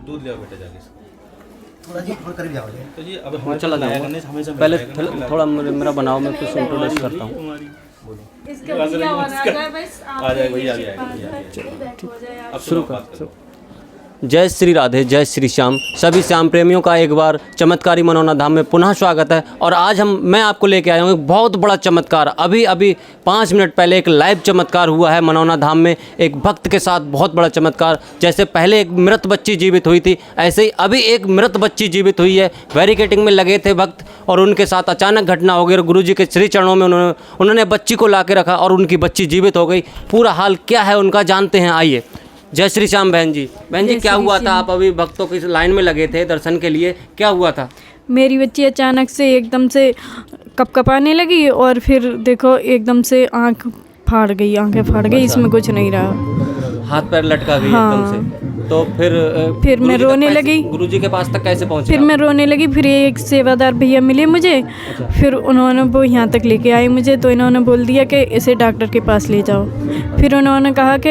दूध ले आओ बेटा जाके इसको। थोड़ा जी थोड़ा करीब जाओ। तो जी अब हम चला जाऊँगा, पहले थोड़ा मेरा बनाओ, मैं कुछ इंट्रोड्यूस करता हूँ। आ जाए भैया, आ जाए। अब शुरू कर। जय श्री राधे, जय श्री श्याम। सभी श्याम प्रेमियों का एक बार चमत्कारी मनौना धाम में पुनः स्वागत है। और आज मैं आपको लेके आया हूँ एक बहुत बड़ा चमत्कार। अभी 5 मिनट पहले एक लाइव चमत्कार हुआ है मनौना धाम में, एक भक्त के साथ बहुत बड़ा चमत्कार। जैसे पहले एक मृत बच्ची जीवित हुई थी, ऐसे ही अभी एक मृत बच्ची जीवित हुई है। बैरिकेडिंग में लगे थे भक्त और उनके साथ अचानक घटना हो गई। गुरु जी के श्री चरणों में उन्होंने बच्ची को ला के रखा और उनकी बच्ची जीवित हो गई। पूरा हाल क्या है उनका जानते हैं, आइए। जय श्री श्याम बहन जी। बहन जी, क्या हुआ था? आप अभी भक्तों की लाइन में लगे थे दर्शन के लिए, क्या हुआ था? मेरी बच्ची अचानक से एकदम से कपकपाने लगी और फिर देखो एकदम से आंखें फाड़ गई, इसमें कुछ नहीं रहा, हाथ पैर लटका गई एकदम से। तो फिर मैं रोने लगी। गुरुजी के पास तक कैसे पहुंचे? फिर मैं रोने लगी। फिर एक सेवादार भैया मिले मुझे, फिर उन्होंने वो यहाँ तक लेके आए मुझे। तो इन्होंने बोल दिया कि इसे डॉक्टर के पास ले जाओ। फिर उन्होंने कहा कि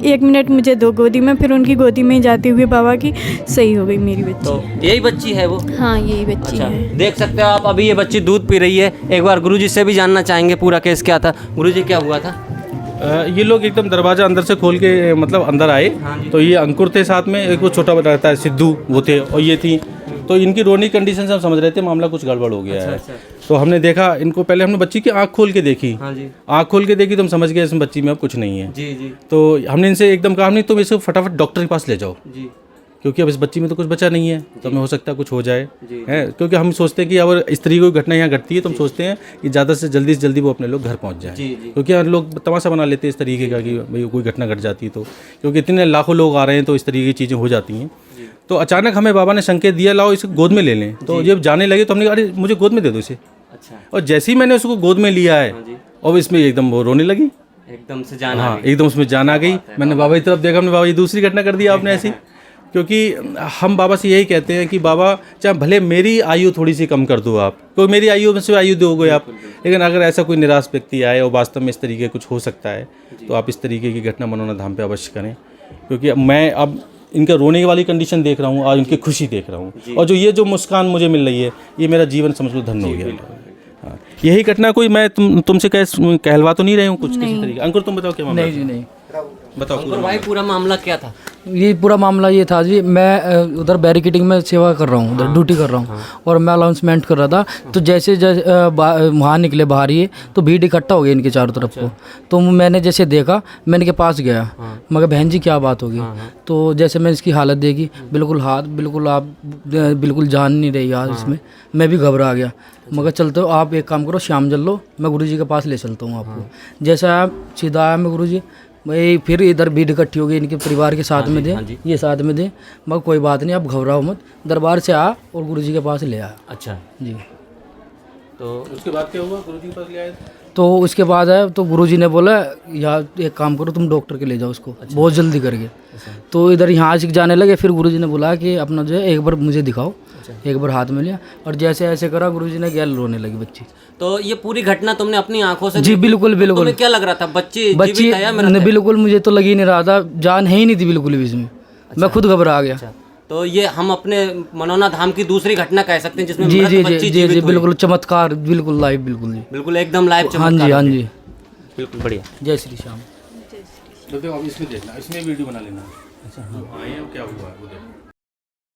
1 मिनट मुझे दो गोदी में। फिर उनकी गोदी में जाते हुए बाबा की सही हो गई मेरी बच्ची। तो यही बच्ची है वो? हाँ, यही बच्ची है। देख सकते हो आप, अभी ये बच्ची दूध पी रही है। एक बार गुरुजी से भी जानना चाहेंगे पूरा केस क्या था। गुरुजी, क्या हुआ था? ये लोग एकदम दरवाज़ा अंदर से खोल के मतलब अंदर आए। तो ये अंकुर थे साथ में, एक वो छोटा रहता है सिद्धू, वो थे, और ये थी। तो इनकी रोनी कंडीशन से हम समझ रहे थे मामला कुछ गड़बड़ हो गया है। तो हमने देखा इनको, पहले हमने बच्ची की आँख खोल के देखी। हाँ जी। आँख खोल के देखी तो हम समझ गए इसमें बच्ची में अब कुछ नहीं है। जी जी। तो हमने इनसे एकदम कहा, नहीं तुम इसको फटाफट डॉक्टर के पास ले जाओ जी, क्योंकि अब इस बच्ची में तो कुछ बचा नहीं है, तो हमें हो सकता है कुछ हो जाए है। क्योंकि हम सोचते हैं कि अगर इस तरीके की घटना यहाँ घटती है तो हम सोचते हैं कि ज़्यादा से जल्दी वो अपने लोग घर पहुँच जाए। क्योंकि यार लोग तमाशा बना लेते हैं इस तरीके का कि भाई कोई घटना घट जाती है तो, क्योंकि इतने लाखों लोग आ रहे हैं तो इस तरीके की चीज़ें हो जाती हैं। तो अचानक हमें बाबा ने संकेत दिया, लाओ इसे गोद में ले लें। तो जब जाने लगे तो हमने कहा, अरे मुझे गोद में दे दो इसे। अच्छा। और जैसे ही मैंने उसको गोद में लिया है और इसमें एकदम वो रोने लगी, एकदम से जान हाँ, एकदम उसमें जान आ गई। मैंने बाबा की तरफ देखा, हमने बाबा ये दूसरी घटना कर दी आपने ऐसी। क्योंकि हम बाबा से यही कहते हैं कि बाबा चाहे भले मेरी आयु थोड़ी सी कम कर दो आप, क्योंकि मेरी आयु में से आयु दोगे आप, लेकिन अगर ऐसा कोई निराश व्यक्ति आए और वास्तव में इस तरीके कुछ हो सकता है तो आप इस तरीके की घटना मनौना धाम पे अवश्य करें। क्योंकि मैं अब इनका रोने वाली कंडीशन देख रहा हूँ और इनकी खुशी देख रहा हूँ, और जो मुस्कान मुझे मिल रही है, ये मेरा जीवन समझ लो धन्य हो गया। हाँ, यही घटना कोई मैं तुमसे कहलवा तो नहीं रहे हूँ कुछ किसी तरीके? अंकुर तुम बताओ क्या मामला? नहीं जी नहीं, बताओ भाई पूरा मामला क्या था? ये पूरा मामला ये था जी, मैं उधर बैरिकेडिंग में सेवा कर रहा हूँ, उधर ड्यूटी कर रहा हूँ, और मैं अनाउंसमेंट कर रहा था। तो जैसे वहाँ निकले बाहर ये, तो भीड़ इकट्ठा हो गई इनके चारों तरफ को। तो मैंने जैसे देखा, मैं इनके पास गया, मगर बहन जी क्या बात होगी। तो जैसे मैं इसकी हालत देखी, बिल्कुल हाथ बिल्कुल जान नहीं रही यार इसमें। मैं भी घबरा गया, मगर चलते हो आप एक काम करो, शाम जल लो, मैं गुरुजी के पास ले चलता हूँ आपको। जैसा आप सीधा आया मैं गुरुजी, भाई फिर इधर भीड़ इकट्ठी हो गई इनके परिवार के साथ में थे, ये साथ में थे। मगर कोई बात नहीं, आप घबराओ मत, दरबार से आ और गुरुजी के पास ले आया। अच्छा जी। तो उसके बाद क्या हुआ? गुरुजी के पास ले आए तो उसके बाद आया तो गुरुजी ने बोला, यार एक काम करो, तुम डॉक्टर के ले जाओ उसको। अच्छा। बहुत जल्दी करके। तो इधर यहाँ से जाने लगे, फिर गुरुजी ने बोला कि अपना जो है एक बार मुझे दिखाओ। अच्छा। एक बार हाथ में लिया और जैसे ऐसे करा, गुरुजी ने गैल रोने लगी बच्ची। तो ये पूरी घटना तुमने अपनी आंखों से? जी बिल्कुल बिल्कुल। तुम्हें क्या लग रहा था, बच्ची बिल्कुल मुझे तो लग ही नहीं रहा था, जान है ही नहीं थी बिल्कुल भी इसमें। अच्छा। मैं खुद घबरा गया। अच्छा। तो ये हम अपने मनौना धाम की दूसरी घटना कह सकते हैं जिसमें जी जी जी जी जी बिल्कुल चमत्कार, बिल्कुल लाइव, बिल्कुल जी, बिल्कुल एकदम लाइव चमत्कार। हाँ जी हाँ जी, बिल्कुल बढ़िया। जय श्री श्याम। तो इसमें देखना, इसमें वीडियो बना लेना। अच्छा हाँ, आए क्या हुआ है वो देखो।